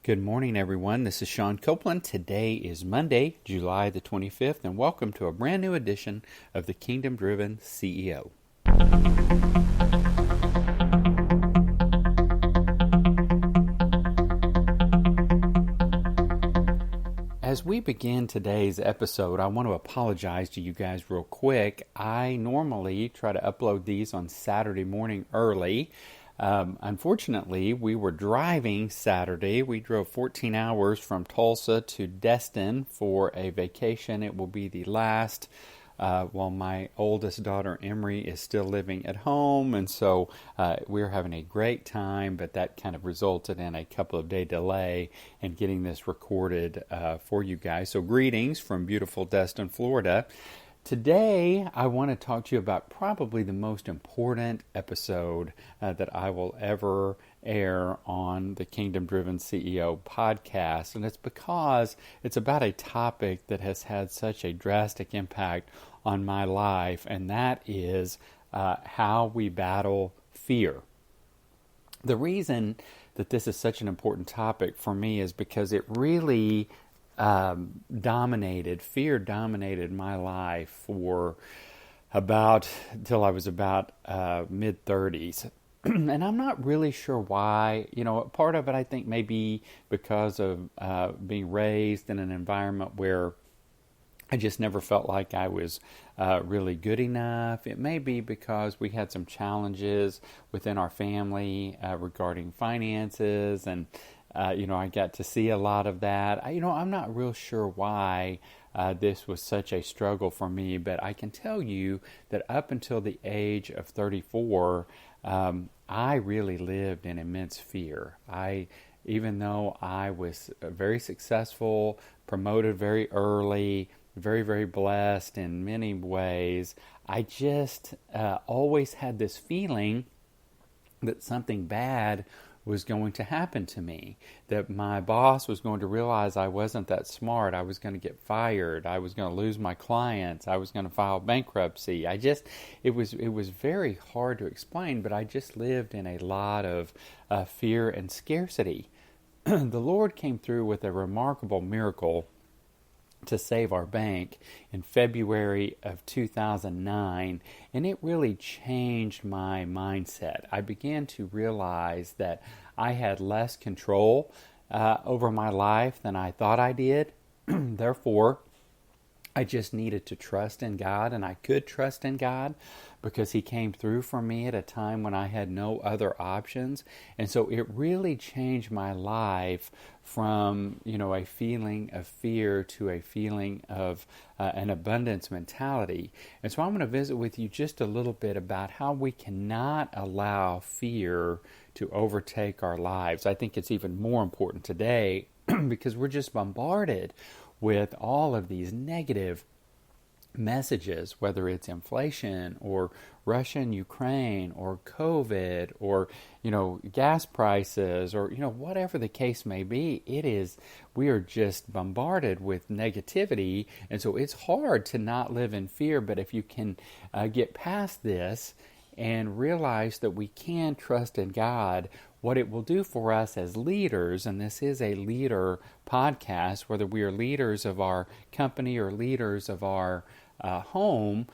Good morning, everyone. This is Sean Copeland. Today is Monday, July the 25th, and welcome to a brand new edition of the Kingdom Driven CEO. As we begin today's episode, I want to apologize to you guys real quick. I normally try to upload these on Saturday morning early. Unfortunately, we were driving Saturday. We drove 14 hours from Tulsa to Destin for a vacation. It will be the last while my oldest daughter, Emery, is still living at home. And so we're having a great time, but that kind of resulted in a couple of day delay in getting this recorded for you guys. So greetings from beautiful Destin, Florida. Today, I want to talk to you about probably the most important episode that I will ever air on the Kingdom Driven CEO podcast. And it's because it's about a topic that has had such a drastic impact on my life, and that is how we battle fear. The reason that this is such an important topic for me is because it really fear dominated my life for till I was about mid-30s. And I'm not really sure why. Part of it I think may be because of being raised in an environment where I just never felt like I was really good enough. It may be because we had some challenges within our family regarding finances, and I got to see a lot of that. I'm not real sure why this was such a struggle for me, but I can tell you that up until the age of 34, I really lived in immense fear. Even though I was very successful, promoted very early, very, very blessed in many ways, I just always had this feeling that something bad was going to happen to me, that my boss was going to realize I wasn't that smart, I was going to get fired, I was going to lose my clients, I was going to file bankruptcy. It was very hard to explain, but I just lived in a lot of fear and scarcity. The Lord came through with a remarkable miracle to save our bank in February of 2009, and it really changed my mindset. I began to realize that I had less control over my life than I thought I did. Therefore, I just needed to trust in God, and I could trust in God because He came through for me at a time when I had no other options. And so it really changed my life from, a feeling of fear to a feeling of an abundance mentality. And so I'm going to visit with you just a little bit about how we cannot allow fear to overtake our lives. I think it's even more important today because we're just bombarded with all of these negative messages, whether it's inflation or Russia and Ukraine or COVID or, gas prices or, whatever the case may be. We are just bombarded with negativity. And so it's hard to not live in fear. But if you can get past this and realize that we can trust in God, what it will do for us as leaders, and this is a leader podcast, whether we are leaders of our company or leaders of our home,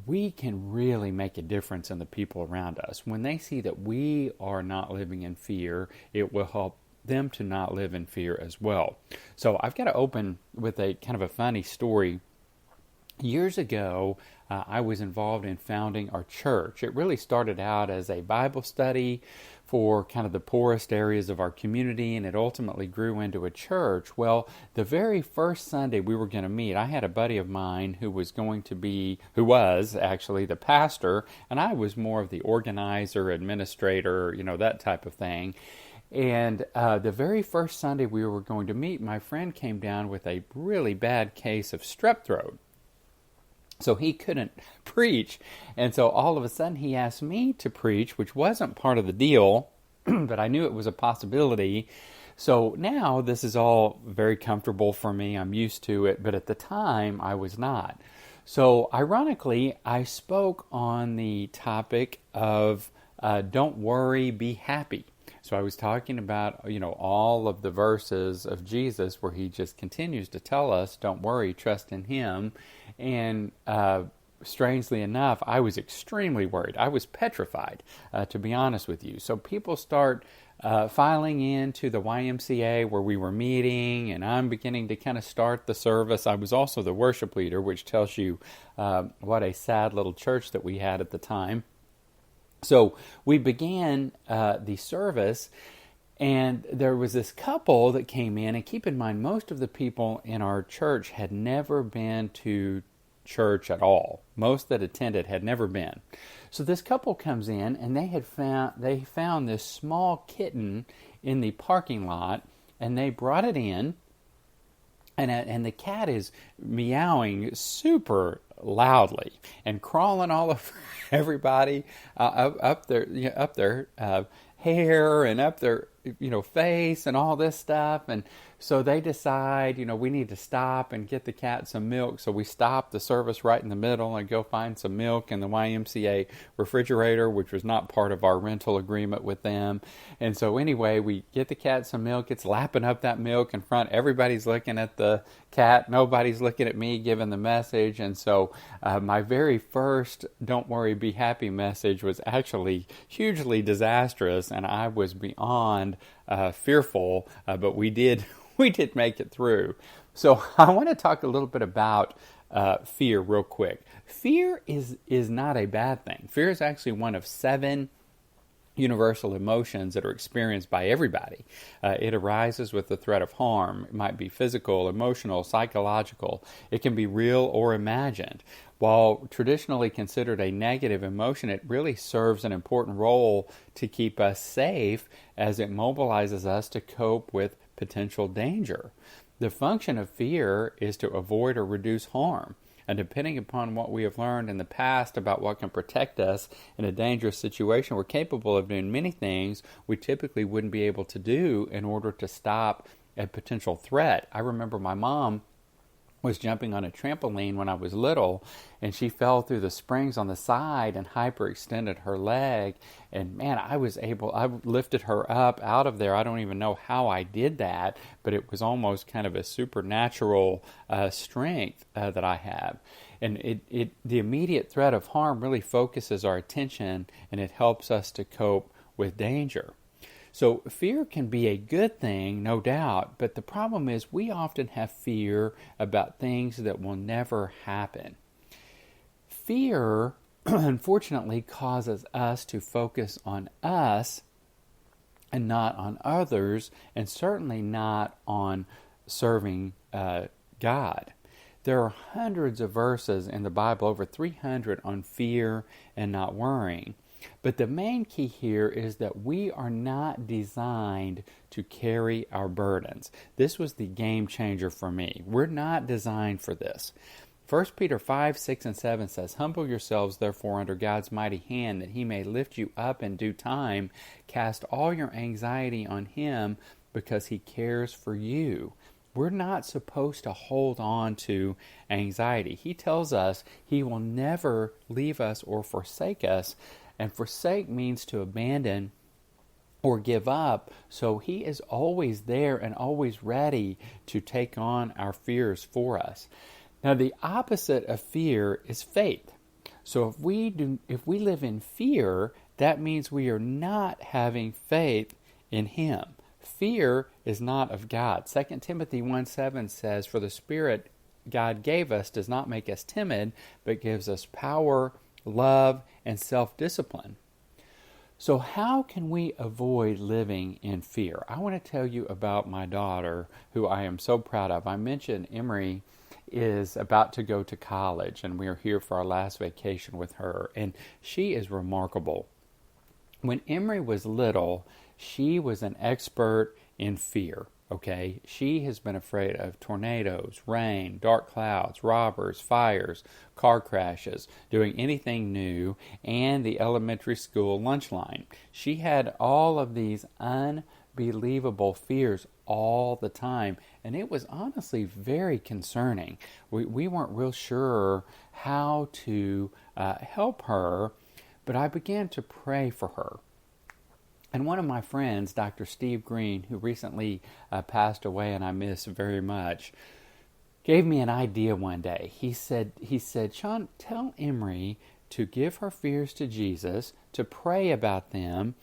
we can really make a difference in the people around us. When they see that we are not living in fear, it will help them to not live in fear as well. So I've got to open with a kind of a funny story. Years ago, I was involved in founding our church. It really started out as a Bible study for kind of the poorest areas of our community, and it ultimately grew into a church. Well, the very first Sunday we were going to meet, I had a buddy of mine who was actually the pastor, and I was more of the organizer, administrator, that type of thing. And the very first Sunday we were going to meet, my friend came down with a really bad case of strep throat. So he couldn't preach. And so all of a sudden he asked me to preach, which wasn't part of the deal, but I knew it was a possibility. So now this is all very comfortable for me. I'm used to it. But at the time, I was not. So ironically, I spoke on the topic of don't worry, be happy. So I was talking about, all of the verses of Jesus where he just continues to tell us, don't worry, trust in him. And strangely enough, I was extremely worried. I was petrified, to be honest with you. So people start filing into the YMCA where we were meeting, and I'm beginning to kind of start the service. I was also the worship leader, which tells you what a sad little church that we had at the time. So we began the service, and there was this couple that came in, and keep in mind, most of the people in our church had never been to church at all. Most that attended had never been. So this couple comes in, and they found this small kitten in the parking lot, and they brought it in, and the cat is meowing super loudly and crawling all over everybody, up their hair and up their face and all this stuff. And so they decide, we need to stop and get the cat some milk. So we stop the service right in the middle and go find some milk in the YMCA refrigerator, which was not part of our rental agreement with them. And so anyway, we get the cat some milk. It's lapping up that milk in front. Everybody's looking at the cat. Nobody's looking at me giving the message. And so my very first "Don't worry, be happy" message was actually hugely disastrous, and I was beyond fearful, but we did make it through. So I want to talk a little bit about fear real quick. Fear is not a bad thing. Fear is actually one of 7 universal emotions that are experienced by everybody. It arises with the threat of harm. It might be physical, emotional, psychological. It can be real or imagined. While traditionally considered a negative emotion, it really serves an important role to keep us safe as it mobilizes us to cope with potential danger. The function of fear is to avoid or reduce harm. And depending upon what we have learned in the past about what can protect us in a dangerous situation, we're capable of doing many things we typically wouldn't be able to do in order to stop a potential threat. I remember my mom was jumping on a trampoline when I was little, and she fell through the springs on the side and hyperextended her leg. And man, I lifted her up out of there. I don't even know how I did that, but it was almost kind of a supernatural strength that I have. And the immediate threat of harm really focuses our attention, and it helps us to cope with danger. So fear can be a good thing, no doubt, but the problem is we often have fear about things that will never happen. Fear, unfortunately, causes us to focus on us and not on others, and certainly not on serving God. There are hundreds of verses in the Bible, over 300, on fear and not worrying. But the main key here is that we are not designed to carry our burdens. This was the game changer for me. We're not designed for this. 1 Peter 5, 6, and 7 says, "Humble yourselves, therefore, under God's mighty hand, that he may lift you up in due time. Cast all your anxiety on him, because he cares for you." We're not supposed to hold on to anxiety. He tells us he will never leave us or forsake us. And forsake means to abandon or give up. So he is always there and always ready to take on our fears for us. Now, the opposite of fear is faith. So if we live in fear, that means we are not having faith in him. Fear is not of God. 2 Timothy 1:7 says, "For the Spirit God gave us does not make us timid, but gives us power, love, and self-discipline." So how can we avoid living in fear? I want to tell you about my daughter, who I am so proud of. I mentioned Emery is about to go to college, and we are here for our last vacation with her, and she is remarkable. When Emery was little, she was an expert in fear. Okay, she has been afraid of tornadoes, rain, dark clouds, robbers, fires, car crashes, doing anything new, and the elementary school lunch line. She had all of these unbelievable fears all the time, and it was honestly very concerning. We weren't real sure how to help her, but I began to pray for her. And one of my friends, Dr. Steve Green, who recently passed away and I miss very much, gave me an idea one day. He said, Sean, tell Emery to give her fears to Jesus, to pray about them,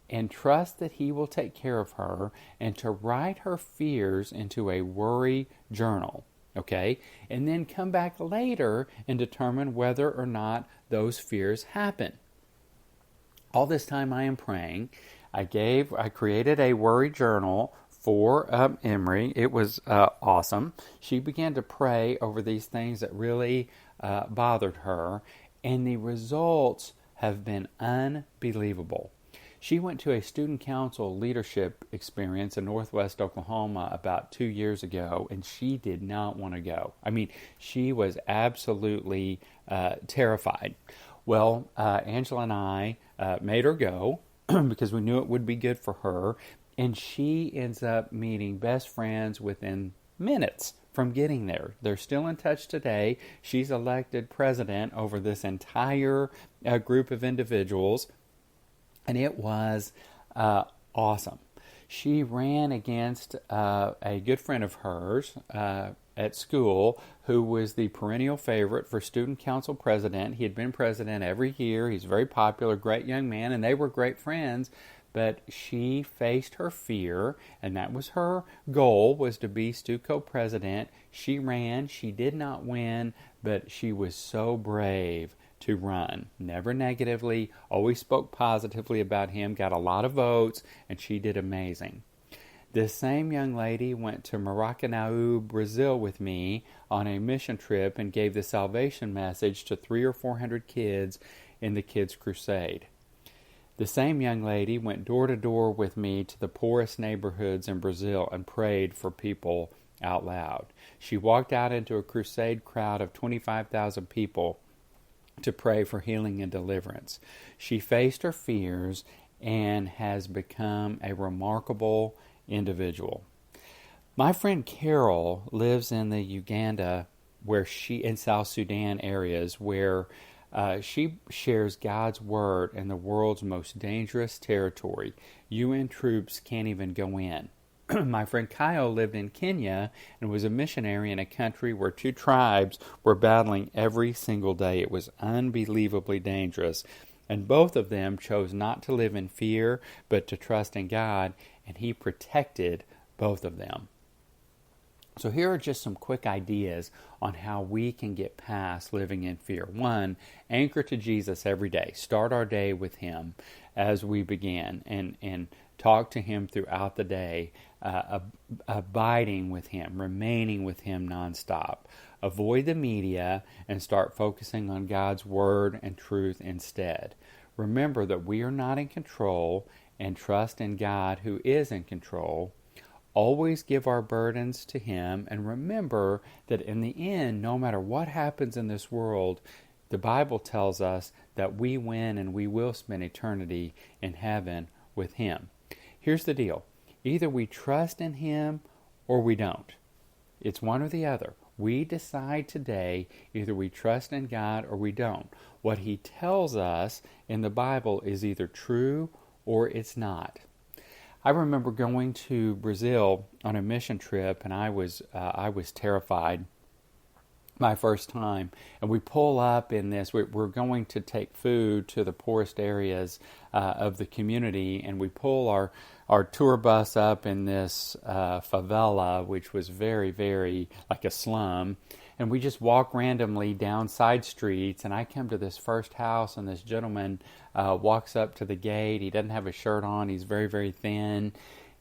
and trust that he will take care of her, and to write her fears into a worry journal. Okay? And then come back later and determine whether or not those fears happen. All this time I am praying. I created a worry journal for Emery. It was awesome. She began to pray over these things that really bothered her, and the results have been unbelievable. She went to a student council leadership experience in Northwest Oklahoma about 2 years ago, and she did not want to go. I mean, she was absolutely terrified. Well, Angela and I made her go because we knew it would be good for her, and she ends up meeting best friends within minutes from getting there. They're still in touch today. She's elected president over this entire group of individuals, and it was awesome. She ran against a good friend of hers at school who was the perennial favorite for student council president. He had been president every year. He's very popular, great young man, and they were great friends. But she faced her fear, and that was her goal, was to be Stu co-president. She ran. She did not win, but she was so brave to run. Never negatively, always spoke positively about him, got a lot of votes, and she did amazing. This same young lady went to Maracanã, Brazil with me on a mission trip and gave the salvation message to 300 or 400 kids in the Kids Crusade. The same young lady went door to door with me to the poorest neighborhoods in Brazil and prayed for people out loud. She walked out into a crusade crowd of 25,000 people to pray for healing and deliverance. She faced her fears and has become a remarkable individual. My friend Carol lives in the Uganda in South Sudan areas where she shares God's word in the world's most dangerous territory. UN troops can't even go in. My friend Kyle lived in Kenya and was a missionary in a country where two tribes were battling every single day. It was unbelievably dangerous. And both of them chose not to live in fear, but to trust in God, and He protected both of them. So here are just some quick ideas on how we can get past living in fear. 1, anchor to Jesus every day. Start our day with Him as we begin, and talk to Him throughout the day, abiding with Him, remaining with Him nonstop. Avoid the media and start focusing on God's Word and truth instead. Remember that we are not in control, and trust in God who is in control. Always give our burdens to Him, and remember that in the end, no matter what happens in this world, the Bible tells us that we win and we will spend eternity in heaven with Him. Here's the deal. Either we trust in Him or we don't. It's one or the other. We decide today, either we trust in God or we don't. What He tells us in the Bible is either true or it's not. I remember going to Brazil on a mission trip, and I was terrified my first time. And we pull up in this. We're going to take food to the poorest areas of the community, and we pull our tour bus up in this favela, which was very, very like a slum. And we just walk randomly down side streets, and I come to this first house, and this gentleman walks up to the gate. He doesn't have a shirt on. He's very, very thin.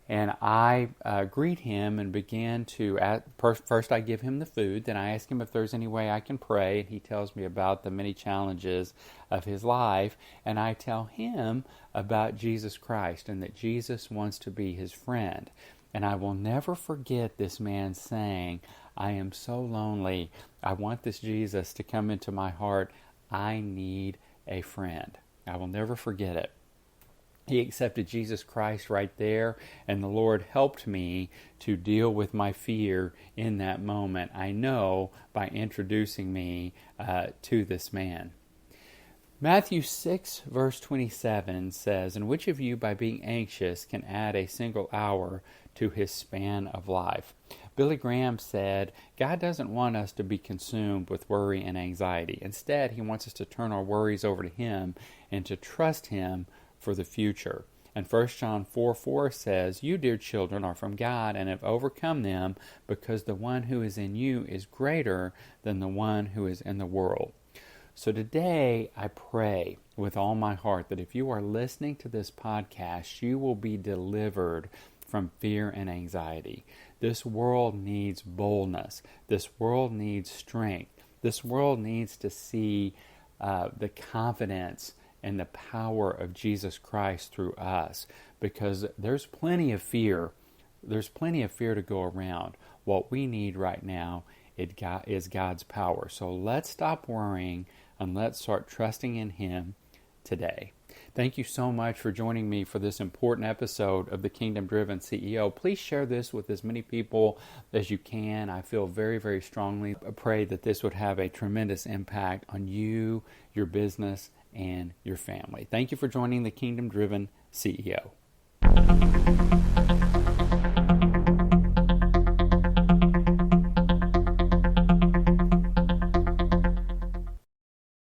And I greet him and begin to, first I give him the food, then I ask him if there's any way I can pray, and he tells me about the many challenges of his life, and I tell him about Jesus Christ and that Jesus wants to be his friend. And I will never forget this man saying, I am so lonely. I want this Jesus to come into my heart. I need a friend. I will never forget it. He accepted Jesus Christ right there, and the Lord helped me to deal with my fear in that moment, I know, by introducing me to this man. Matthew 6, verse 27 says, "And which of you, by being anxious, can add a single hour to his span of life?" Billy Graham said, God doesn't want us to be consumed with worry and anxiety. Instead, he wants us to turn our worries over to him and to trust him for the future. And 1 John 4:4 says, "You, dear children, are from God and have overcome them, because the one who is in you is greater than the one who is in the world." So today, I pray with all my heart that if you are listening to this podcast, you will be delivered from fear and anxiety. This world needs boldness. This world needs strength. This world needs to see the confidence and the power of Jesus Christ through us, because there's plenty of fear. There's plenty of fear to go around. What we need right now is God's power. So let's stop worrying and let's start trusting in him today. Thank you so much for joining me for this important episode of the Kingdom Driven CEO. Please share this with as many people as you can. I feel very, very strongly. I pray that this would have a tremendous impact on you, your business, and your family. Thank you for joining the Kingdom Driven CEO.